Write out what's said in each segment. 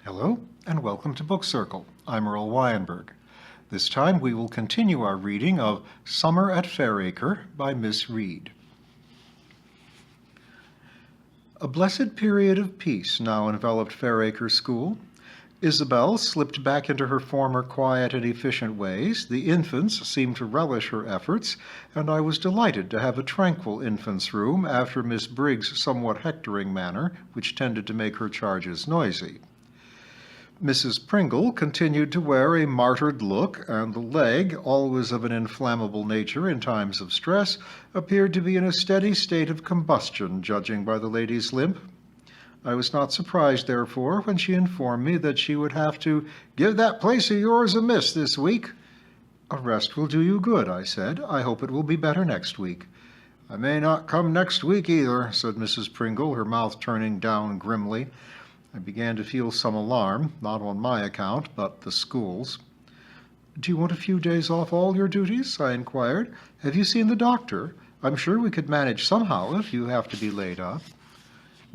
Hello, and welcome to Book Circle. I'm Earl Wyenberg. This time we will continue our reading of Summer at Fairacre by Miss Reed. A blessed period of peace now enveloped Fairacre School. Isabel slipped back into her former quiet and efficient ways. The infants seemed to relish her efforts, and I was delighted to have a tranquil infants' room after Miss Briggs' somewhat hectoring manner, which tended to make her charges noisy. Mrs. Pringle continued to wear a martyred look, and the leg, always of an inflammable nature in times of stress, appeared to be in a steady state of combustion, judging by the lady's limp. I was not surprised, therefore, when she informed me that she would have to give that place of yours a miss this week. A rest will do you good, I said. I hope it will be better next week. I may not come next week either, said Mrs. Pringle, her mouth turning down grimly. I began to feel some alarm, not on my account, but the school's. Do you want a few days off all your duties? I inquired. Have you seen the doctor? I'm sure we could manage somehow if you have to be laid up.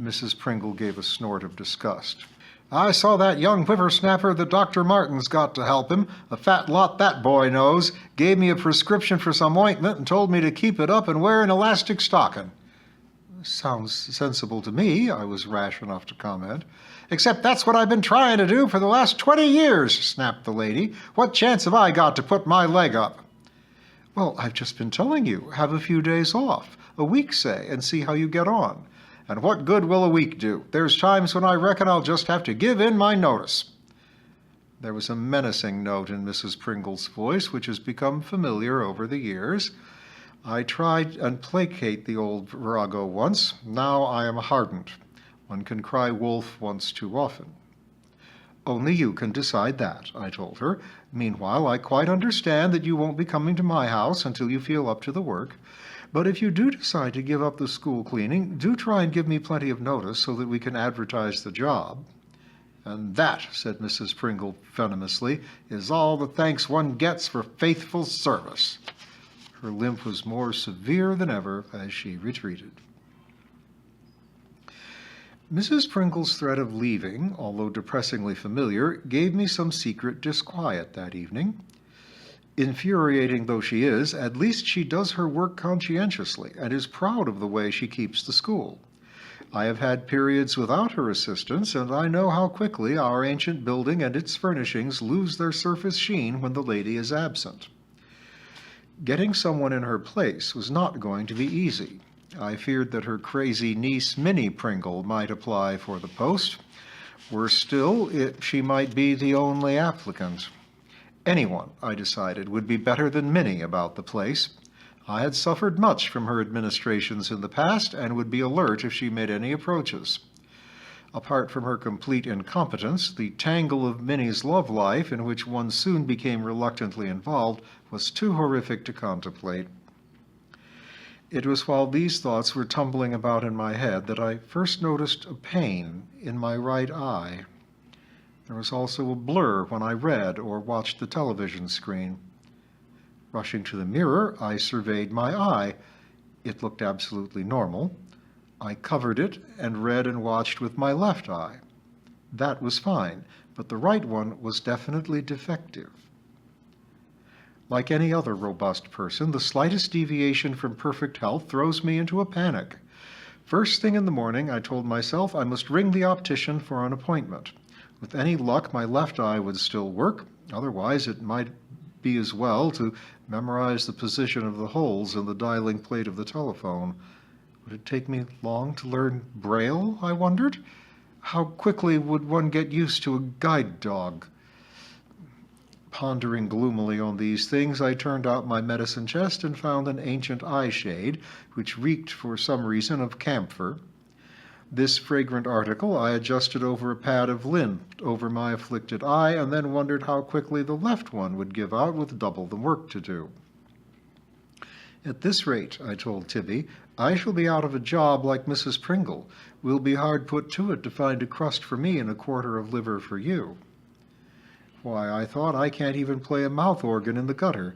Mrs. Pringle gave a snort of disgust. I saw that young whippersnapper that Dr. Martin's got to help him. A fat lot that boy knows. Gave me a prescription for some ointment and told me to keep it up and wear an elastic stocking. Sounds sensible to me, I was rash enough to comment. Except that's what I've been trying to do for the last 20 years, snapped the lady. What chance have I got to put my leg up? Well, I've just been telling you, have a few days off, a week, say, and see how you get on. And what good will a week do? There's times when I reckon I'll just have to give in my notice. There was a menacing note in Mrs. Pringle's voice, which has become familiar over the years. I tried and placate the old virago once. Now I am hardened. One can cry wolf once too often. Only you can decide that, I told her. Meanwhile, I quite understand that you won't be coming to my house until you feel up to the work. But if you do decide to give up the school cleaning, do try and give me plenty of notice so that we can advertise the job. And that, said Mrs. Pringle venomously, is all the thanks one gets for faithful service. Her limp was more severe than ever as she retreated. Mrs. Pringle's threat of leaving, although depressingly familiar, gave me some secret disquiet that evening. Infuriating though she is, at least she does her work conscientiously and is proud of the way she keeps the school. I have had periods without her assistance, and I know how quickly our ancient building and its furnishings lose their surface sheen when the lady is absent. Getting someone in her place was not going to be easy. I feared that her crazy niece, Minnie Pringle, might apply for the post. Worse still, she might be the only applicant. Anyone, I decided, would be better than Minnie about the place. I had suffered much from her administrations in the past and would be alert if she made any approaches. Apart from her complete incompetence, the tangle of Minnie's love life, in which one soon became reluctantly involved, was too horrific to contemplate. It was while these thoughts were tumbling about in my head that I first noticed a pain in my right eye. There was also a blur when I read or watched the television screen. Rushing to the mirror, I surveyed my eye. It looked absolutely normal. I covered it and read and watched with my left eye. That was fine, but the right one was definitely defective. Like any other robust person, the slightest deviation from perfect health throws me into a panic. First thing in the morning, I told myself I must ring the optician for an appointment. With any luck, my left eye would still work. Otherwise, it might be as well to memorize the position of the holes in the dialing plate of the telephone. Would it take me long to learn Braille, I wondered? How quickly would one get used to a guide dog? Pondering gloomily on these things, I turned out my medicine chest and found an ancient eye shade, which reeked for some reason of camphor. This fragrant article I adjusted over a pad of lint over my afflicted eye, and then wondered how quickly the left one would give out with double the work to do. At this rate, I told Tibby, I shall be out of a job like Mrs. Pringle. We'll be hard put to it to find a crust for me and a quarter of liver for you. Why, I thought, I can't even play a mouth organ in the gutter.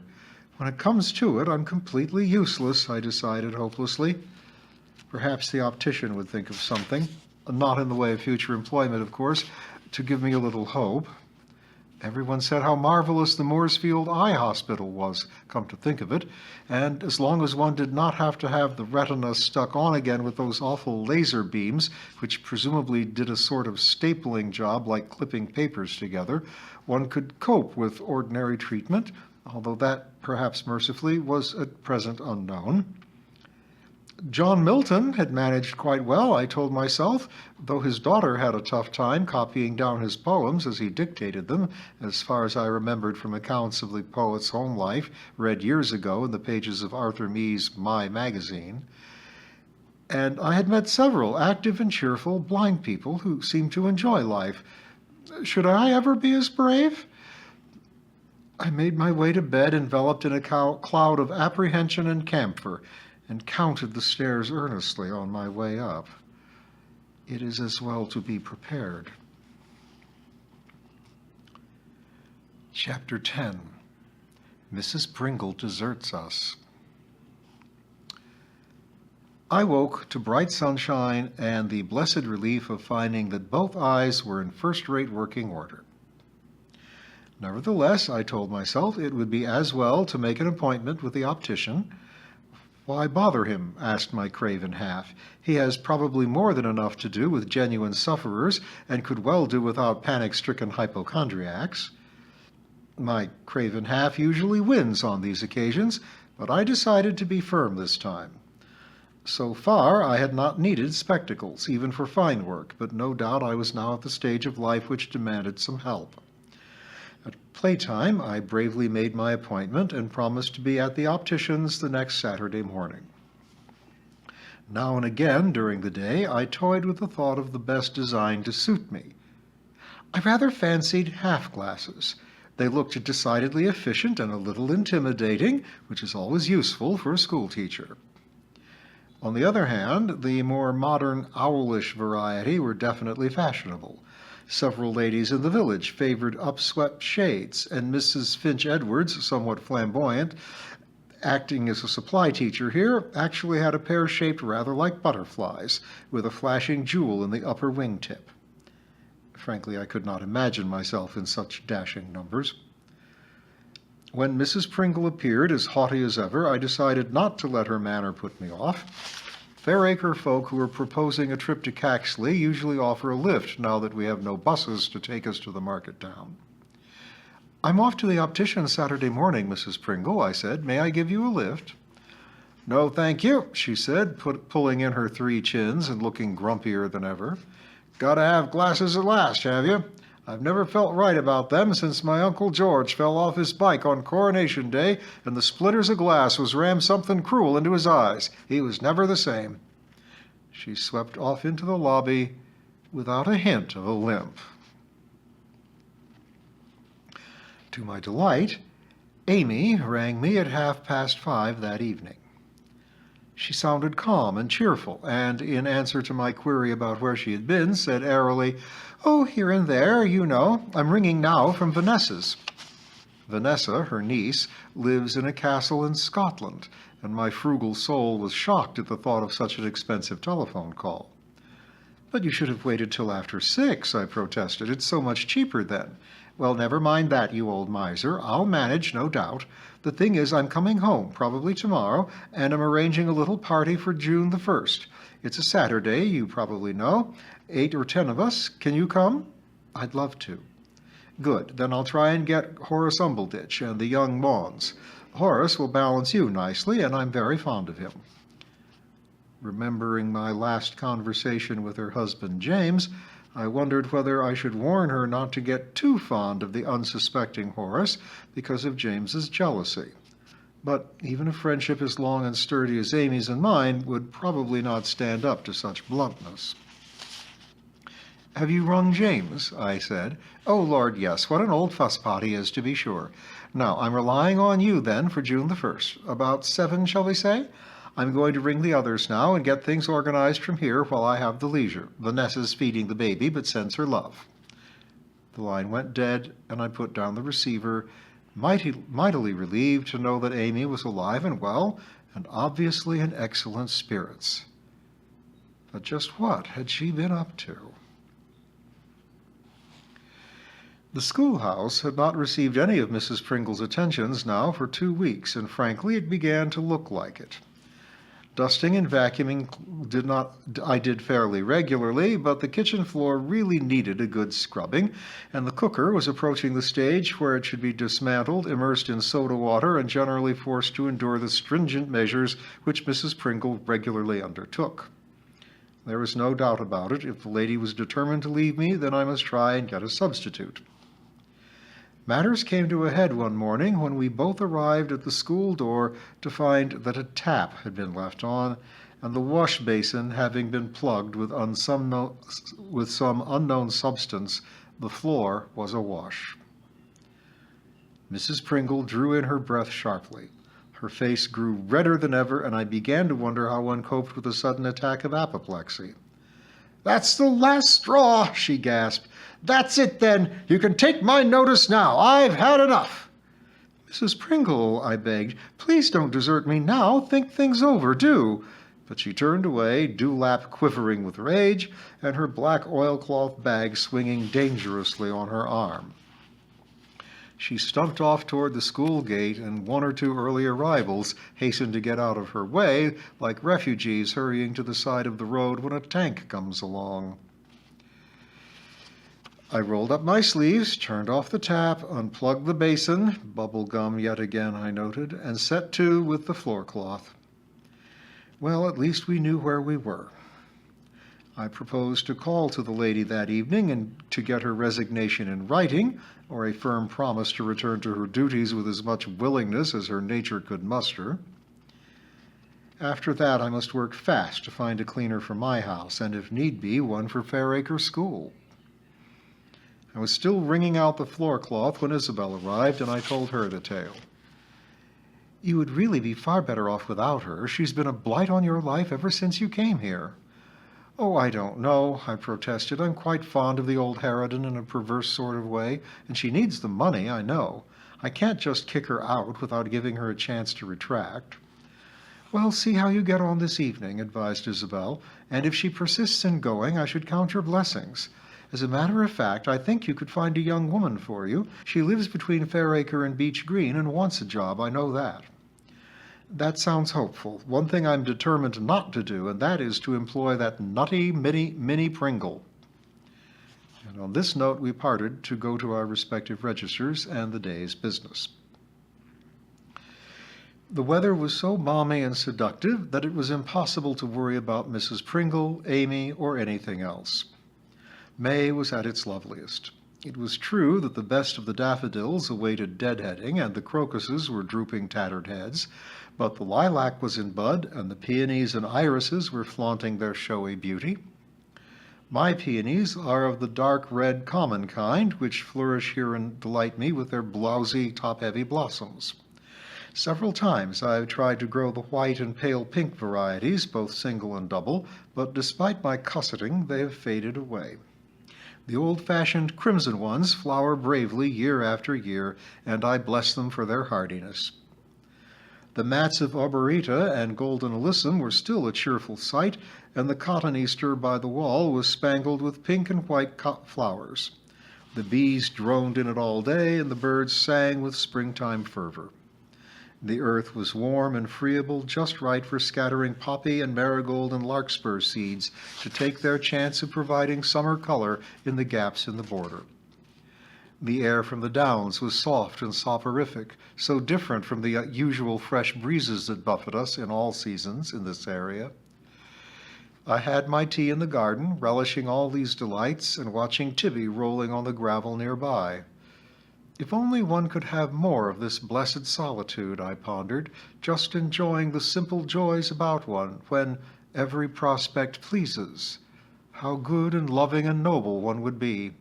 When it comes to it, I'm completely useless, I decided hopelessly. Perhaps the optician would think of something. Not in the way of future employment, of course, to give me a little hope. Everyone said how marvelous the Mooresfield Eye Hospital was, come to think of it, and as long as one did not have to have the retina stuck on again with those awful laser beams, which presumably did a sort of stapling job like clipping papers together, one could cope with ordinary treatment, although that, perhaps mercifully, was at present unknown. John Milton had managed quite well, I told myself, though his daughter had a tough time copying down his poems as he dictated them, as far as I remembered from accounts of the poet's home life read years ago in the pages of Arthur Mee's My Magazine. And I had met several active and cheerful blind people who seemed to enjoy life. Should I ever be as brave? I made my way to bed enveloped in a cloud of apprehension and camphor, and counted the stairs earnestly on my way up. It is as well to be prepared. Chapter 10. Mrs. Pringle deserts us. I woke to bright sunshine and the blessed relief of finding that both eyes were in first-rate working order. Nevertheless, I told myself it would be as well to make an appointment with the optician. Why bother him? Asked my craven half. He has probably more than enough to do with genuine sufferers and could well do without panic-stricken hypochondriacs. My craven half usually wins on these occasions, but I decided to be firm this time. So far, I had not needed spectacles, even for fine work, but no doubt I was now at the stage of life which demanded some help. At playtime, I bravely made my appointment and promised to be at the optician's the next Saturday morning. Now and again during the day, I toyed with the thought of the best design to suit me. I rather fancied half glasses. They looked decidedly efficient and a little intimidating, which is always useful for a schoolteacher. On the other hand, the more modern owlish variety were definitely fashionable. Several ladies in the village favored upswept shades, and Mrs. Finch Edwards, somewhat flamboyant, acting as a supply teacher here, actually had a pair shaped rather like butterflies, with a flashing jewel in the upper wingtip. Frankly, I could not imagine myself in such dashing numbers. When Mrs. Pringle appeared, as haughty as ever, I decided not to let her manner put me off. Fairacre folk who are proposing a trip to Caxley usually offer a lift now that we have no buses to take us to the market town. "I'm off to the optician Saturday morning, Mrs. Pringle," I said. "May I give you a lift?" "No, thank you," she said, pulling in her 3 chins and looking grumpier than ever. "Gotta have glasses at last, have you? I've never felt right about them since my Uncle George fell off his bike on Coronation Day and the splitters of glass was rammed something cruel into his eyes. He was never the same." She swept off into the lobby without a hint of a limp. To my delight, Amy rang me at 5:30 that evening. She sounded calm and cheerful, and in answer to my query about where she had been, said airily, "Oh, here and there, you know. I'm ringing now from Vanessa's." Vanessa, her niece, lives in a castle in Scotland, and my frugal soul was shocked at the thought of such an expensive telephone call. "But you should have waited till after 6, I protested. "It's so much cheaper then." "Well, never mind that, you old miser. I'll manage, no doubt. The thing is, I'm coming home, probably tomorrow, and I'm arranging a little party for June the 1st. It's a Saturday, you probably know. 8 or 10 of us. Can you come?" "I'd love to." "Good. Then I'll try and get Horace Umbleditch and the young Mawns. Horace will balance you nicely, and I'm very fond of him." Remembering my last conversation with her husband James, I wondered whether I should warn her not to get too fond of the unsuspecting Horace because of James's jealousy. But even a friendship as long and sturdy as Amy's and mine would probably not stand up to such bluntness. "Have you rung James?" I said. "Oh, Lord, yes. What an old fusspot he is, to be sure. Now, I'm relying on you, then, for June the 1st. About 7, shall we say? I'm going to ring the others now and get things organized from here while I have the leisure. Vanessa's feeding the baby, but sends her love." The line went dead, and I put down the receiver, mightily relieved to know that Amy was alive and well, and obviously in excellent spirits. But just what had she been up to? The schoolhouse had not received any of Mrs. Pringle's attentions now for 2 weeks, and frankly it began to look like it. Dusting and vacuuming I did fairly regularly, but the kitchen floor really needed a good scrubbing, and the cooker was approaching the stage where it should be dismantled, immersed in soda water, and generally forced to endure the stringent measures which Mrs. Pringle regularly undertook. There was no doubt about it. If the lady was determined to leave me, then I must try and get a substitute. Matters came to a head one morning when we both arrived at the school door to find that a tap had been left on, and the wash basin having been plugged with some unknown substance, the floor was awash. Mrs. Pringle drew in her breath sharply. Her face grew redder than ever, and I began to wonder how one coped with a sudden attack of apoplexy. "That's the last straw," she gasped. "That's it, then. You can take my notice now. I've had enough." "Mrs. Pringle," I begged, "please don't desert me now. Think things over, do." But she turned away, dewlap quivering with rage, and her black oilcloth bag swinging dangerously on her arm. She stumped off toward the school gate, and one or two early arrivals hastened to get out of her way, like refugees hurrying to the side of the road when a tank comes along. I rolled up my sleeves, turned off the tap, unplugged the basin, bubble gum yet again, I noted, and set to with the floor cloth. Well, at least we knew where we were. I proposed to call to the lady that evening and to get her resignation in writing, or a firm promise to return to her duties with as much willingness as her nature could muster. After that, I must work fast to find a cleaner for my house, and if need be, one for Fairacre School. I was still wringing out the floor cloth when Isabel arrived, and I told her the tale. "You would really be far better off without her. She's been a blight on your life ever since you came here." "Oh, I don't know," I protested. "I'm quite fond of the old harridan in a perverse sort of way, and she needs the money, I know. I can't just kick her out without giving her a chance to retract." "Well, see how you get on this evening," advised Isabel, "and if she persists in going, I should count your blessings. As a matter of fact, I think you could find a young woman for you. She lives between Fairacre and Beech Green and wants a job, I know that." "That sounds hopeful. One thing I'm determined not to do, and that is to employ that nutty Minnie Pringle." And on this note we parted to go to our respective registers and the day's business. The weather was so balmy and seductive that it was impossible to worry about Mrs. Pringle, Amy, or anything else. May was at its loveliest. It was true that the best of the daffodils awaited deadheading and the crocuses were drooping tattered heads, but the lilac was in bud and the peonies and irises were flaunting their showy beauty. My peonies are of the dark red common kind, which flourish here and delight me with their blousy, top-heavy blossoms. Several times I have tried to grow the white and pale pink varieties, both single and double, but despite my cosseting, they have faded away. The old-fashioned crimson ones flower bravely year after year, and I bless them for their hardiness. The mats of arboreta and golden alyssum were still a cheerful sight, and the cotoneaster by the wall was spangled with pink and white flowers. The bees droned in it all day, and the birds sang with springtime fervor. The earth was warm and friable, just right for scattering poppy and marigold and larkspur seeds to take their chance of providing summer color in the gaps in the border. The air from the downs was soft and soporific, so different from the usual fresh breezes that buffet us in all seasons in this area. I had my tea in the garden, relishing all these delights and watching Tibby rolling on the gravel nearby. If only one could have more of this blessed solitude, I pondered, just enjoying the simple joys about one, when every prospect pleases. How good and loving and noble one would be.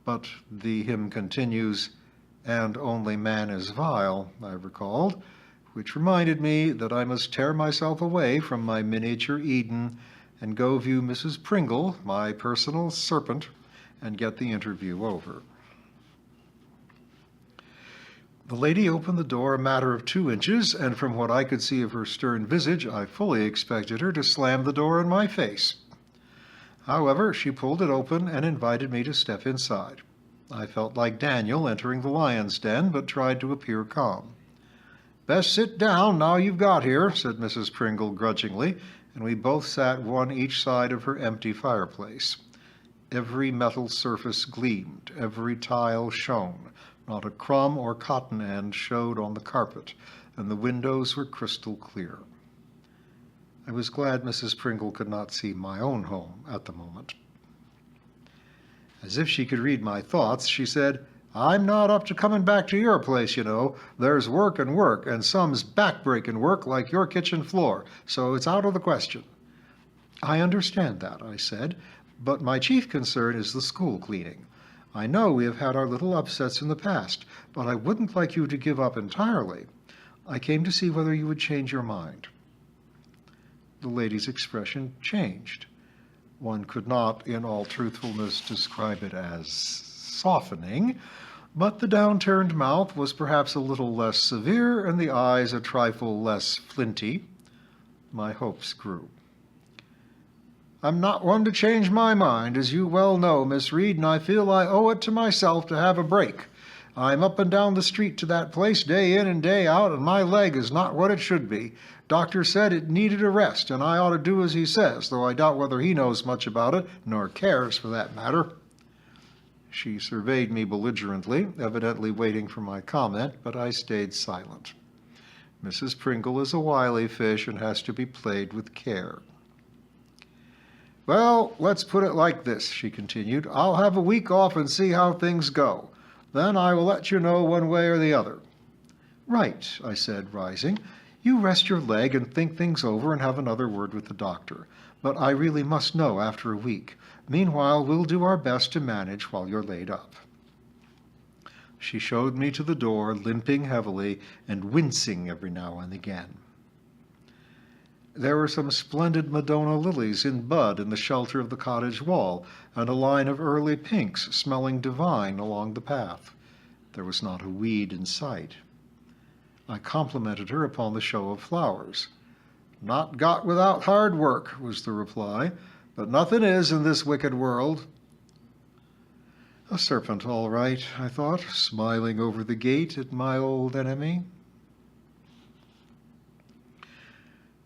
But the hymn continues, "And only man is vile," I recalled, which reminded me that I must tear myself away from my miniature Eden and go view Mrs. Pringle, my personal serpent, and get the interview over. The lady opened the door a matter of 2 inches, and from what I could see of her stern visage, I fully expected her to slam the door in my face. However, she pulled it open and invited me to step inside. I felt like Daniel entering the lion's den, but tried to appear calm. "Best sit down now you've got here," said Mrs. Pringle grudgingly, and we both sat one each side of her empty fireplace. Every metal surface gleamed, every tile shone. Not a crumb or cotton end showed on the carpet, and the windows were crystal clear. I was glad Mrs. Pringle could not see my own home at the moment. As if she could read my thoughts, she said, "I'm not up to coming back to your place, you know. There's work, and some's back-breaking work like your kitchen floor, so it's out of the question." "I understand that," I said, "but my chief concern is the school cleaning. I know we have had our little upsets in the past, but I wouldn't like you to give up entirely. I came to see whether you would change your mind." The lady's expression changed. One could not, in all truthfulness, describe it as softening, but the downturned mouth was perhaps a little less severe and the eyes a trifle less flinty. My hopes grew. "I'm not one to change my mind, as you well know, Miss Reed, and I feel I owe it to myself to have a break. I'm up and down the street to that place day in and day out, and my leg is not what it should be. Doctor said it needed a rest, and I ought to do as he says, though I doubt whether he knows much about it, nor cares for that matter." She surveyed me belligerently, evidently waiting for my comment, but I stayed silent. Mrs. Pringle is a wily fish and has to be played with care. "Well, let's put it like this," she continued. "I'll have a week off and see how things go. Then I will let you know one way or the other." "Right," I said, rising. "You rest your leg and think things over and have another word with the doctor. But I really must know after a week. Meanwhile, we'll do our best to manage while you're laid up." She showed me to the door, limping heavily and wincing every now and again. There were some splendid Madonna lilies in bud in the shelter of the cottage wall, and a line of early pinks smelling divine along the path. There was not a weed in sight. I complimented her upon the show of flowers. "Not got without hard work," was the reply, "but nothing is in this wicked world." A serpent, all right, I thought, smiling over the gate at my old enemy.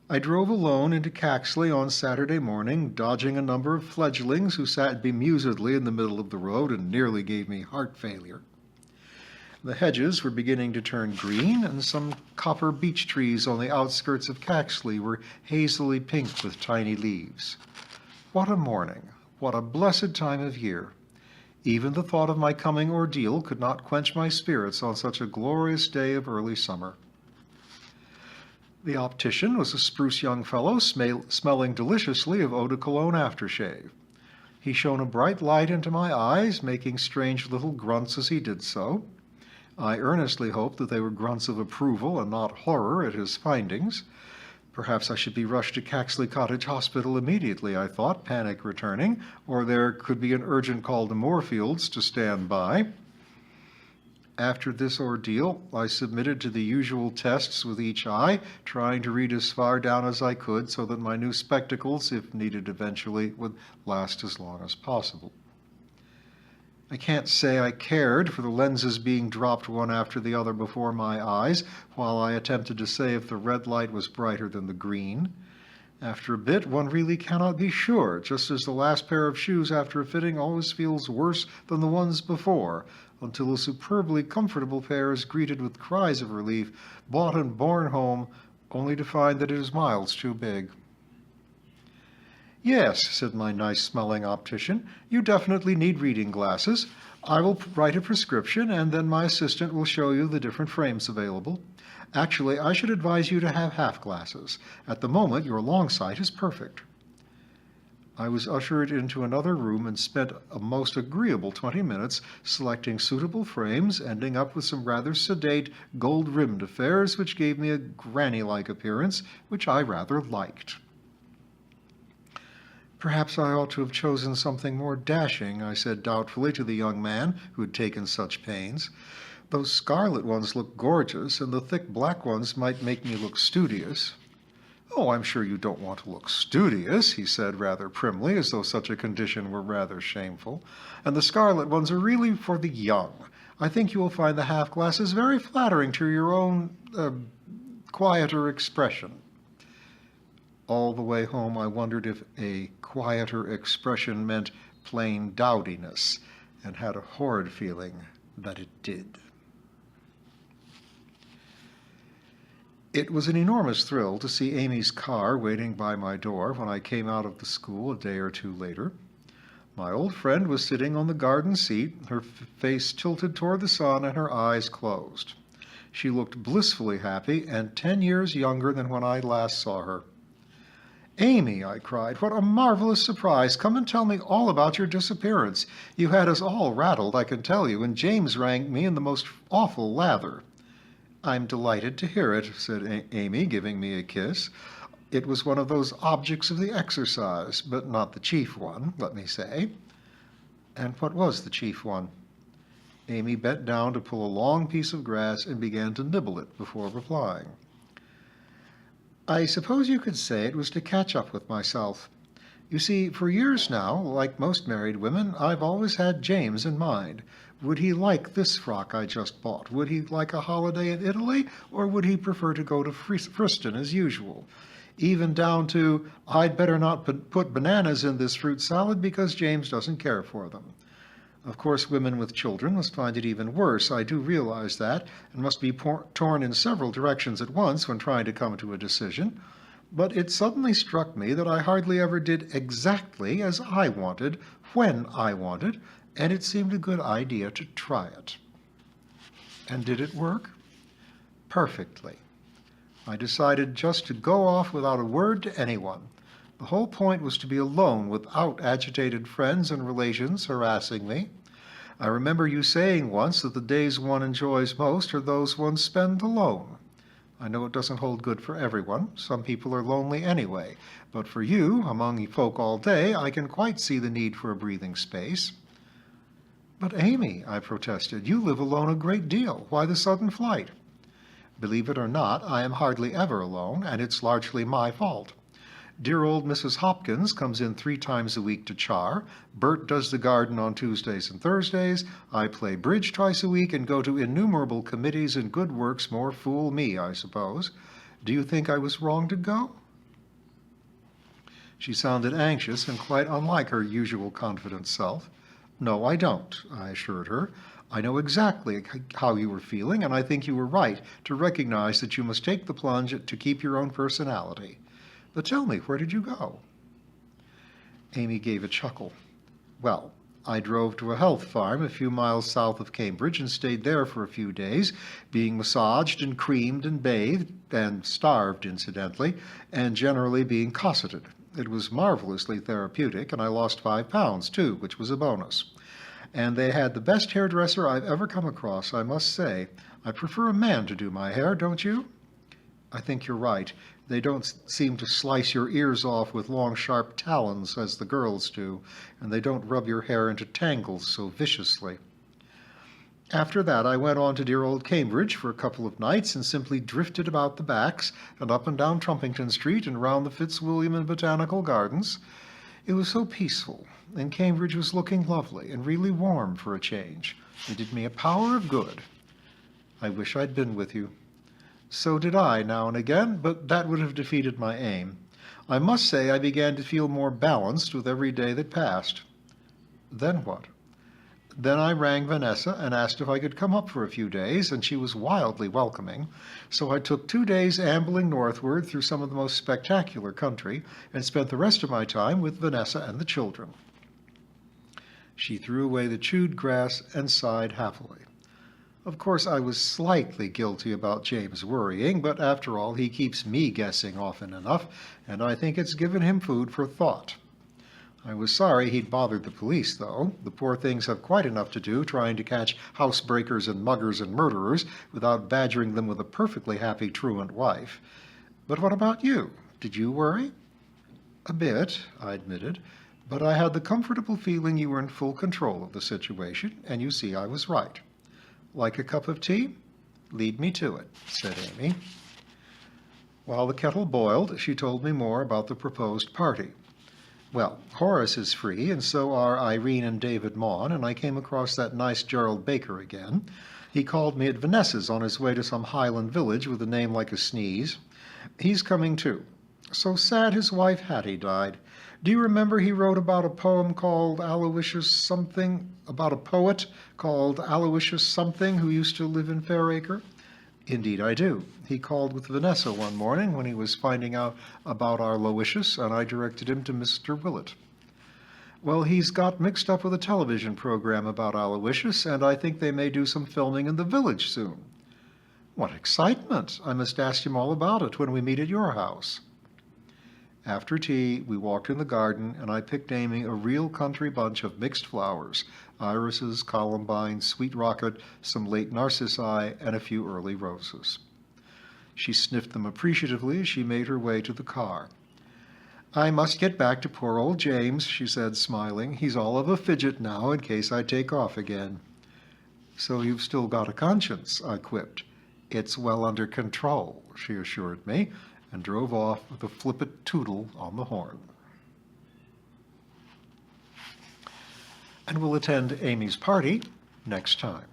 I drove alone into Caxley on Saturday morning, dodging a number of fledglings who sat bemusedly in the middle of the road and nearly gave me heart failure. The hedges were beginning to turn green, and some copper beech trees on the outskirts of Caxley were hazily pink with tiny leaves. What a morning! What a blessed time of year! Even the thought of my coming ordeal could not quench my spirits on such a glorious day of early summer. The optician was a spruce young fellow smelling deliciously of eau de cologne aftershave. He shone a bright light into my eyes, making strange little grunts as he did so. I earnestly hoped that they were grunts of approval and not horror at his findings. Perhaps I should be rushed to Caxley Cottage Hospital immediately, I thought, panic returning, or there could be an urgent call to Moorfields to stand by. After this ordeal, I submitted to the usual tests with each eye, trying to read as far down as I could so that my new spectacles, if needed eventually, would last as long as possible. I can't say I cared for the lenses being dropped one after the other before my eyes, while I attempted to say if the red light was brighter than the green. After a bit, one really cannot be sure, just as the last pair of shoes after a fitting always feels worse than the ones before, until a superbly comfortable pair is greeted with cries of relief, bought and borne home, only to find that it is miles too big. "Yes," said my nice-smelling optician, "you definitely need reading glasses. I will write a prescription, and then my assistant will show you the different frames available. Actually, I should advise you to have half glasses. At the moment, your long sight is perfect." I was ushered into another room and spent a most agreeable 20 minutes selecting suitable frames, ending up with some rather sedate, gold-rimmed affairs which gave me a granny-like appearance, which I rather liked. "Perhaps I ought to have chosen something more dashing," I said doubtfully to the young man who had taken such pains. "Those scarlet ones look gorgeous, and the thick black ones might make me look studious." "Oh, I'm sure you don't want to look studious," he said rather primly, as though such a condition were rather shameful. "And the scarlet ones are really for the young. I think you will find the half glasses very flattering to your own, quieter expression." All the way home I wondered if a quieter expression meant plain dowdiness, and had a horrid feeling that it did. It was an enormous thrill to see Amy's car waiting by my door when I came out of the school a day or two later. My old friend was sitting on the garden seat, her face tilted toward the sun and her eyes closed. She looked blissfully happy and 10 years younger than when I last saw her. "Amy," I cried, "what a marvelous surprise! Come and tell me all about your disappearance. You had us all rattled, I can tell you, and James rang me in the most awful lather." "I'm delighted to hear it," said Amy, giving me a kiss. It was one of those objects of the exercise, but not the chief one, let me say. "And what was the chief one?" Amy bent down to pull a long piece of grass and began to nibble it before replying. "I suppose you could say it was to catch up with myself. You see, for years now, like most married women, I've always had James in mind. Would he like this frock I just bought? Would he like a holiday in Italy? Or would he prefer to go to Friston as usual? Even down to, I'd better not put bananas in this fruit salad because James doesn't care for them. Of course, women with children must find it even worse. I do realize that, and must be torn in several directions at once when trying to come to a decision. But it suddenly struck me that I hardly ever did exactly as I wanted, when I wanted, and it seemed a good idea to try it." "And did it work?" "Perfectly. I decided just to go off without a word to anyone. The whole point was to be alone without agitated friends and relations harassing me. I remember you saying once that the days one enjoys most are those one spends alone. I know it doesn't hold good for everyone. Some people are lonely anyway. But for you, among folk all day, I can quite see the need for a breathing space." "But Amy," I protested, "you live alone a great deal. Why the sudden flight?" "Believe it or not, I am hardly ever alone, and it's largely my fault. Dear old Mrs. Hopkins comes in 3 times a week to char. Bert does the garden on Tuesdays and Thursdays. I play bridge twice a week and go to innumerable committees and good works more fool me, I suppose. Do you think I was wrong to go?" She sounded anxious and quite unlike her usual confident self. "No, I don't," I assured her. "I know exactly how you were feeling, and I think you were right to recognize that you must take the plunge to keep your own personality. But tell me, where did you go?" Amy gave a chuckle. "Well, I drove to a health farm a few miles south of Cambridge and stayed there for a few days, being massaged and creamed and bathed, and starved, incidentally, and generally being cosseted. It was marvelously therapeutic, and I lost 5 pounds, too, which was a bonus. And they had the best hairdresser I've ever come across, I must say. I prefer a man to do my hair, don't you?" "I think you're right. They don't seem to slice your ears off with long, sharp talons, as the girls do, and they don't rub your hair into tangles so viciously." After that, I went on to dear old Cambridge for a couple of nights and simply drifted about the backs and up and down Trumpington Street and round the Fitzwilliam and Botanical Gardens. It was so peaceful, and Cambridge was looking lovely and really warm for a change. It did me a power of good. I wish I'd been with you. So did I, now and again, but that would have defeated my aim. I must say I began to feel more balanced with every day that passed. Then what? Then I rang Vanessa and asked if I could come up for a few days, and she was wildly welcoming. So I took 2 days ambling northward through some of the most spectacular country and spent the rest of my time with Vanessa and the children. She threw away the chewed grass and sighed happily. Of course, I was slightly guilty about James worrying, but after all, he keeps me guessing often enough, and I think it's given him food for thought. I was sorry he'd bothered the police, though. The poor things have quite enough to do trying to catch housebreakers and muggers and murderers without badgering them with a perfectly happy truant wife. But what about you? Did you worry? A bit, I admitted, but I had the comfortable feeling you were in full control of the situation, and you see I was right. Like a cup of tea? Lead me to it, said Amy. While the kettle boiled, she told me more about the proposed party. Well, Horace is free, and so are Irene and David Maughan, and I came across that nice Gerald Baker again. He called me at Vanessa's on his way to some Highland village with a name like a sneeze. He's coming too. So sad his wife Hattie died. Do you remember he wrote about a poem called Aloysius something, about a poet called Aloysius something who used to live in Fairacre? Indeed I do. He called with Vanessa one morning when he was finding out about our Aloysius, and I directed him to Mr. Willett. Well, he's got mixed up with a television program about Aloysius, and I think they may do some filming in the village soon. What excitement! I must ask him all about it when we meet at your house. After tea, we walked in the garden, and I picked Amy a real country bunch of mixed flowers, irises, columbines, sweet rocket, some late narcissi, and a few early roses. She sniffed them appreciatively as she made her way to the car. I must get back to poor old James, she said, smiling. He's all of a fidget now in case I take off again. So you've still got a conscience, I quipped. It's well under control, she assured me, and drove off with a flippant tootle on the horn. And we'll attend Amy's party next time.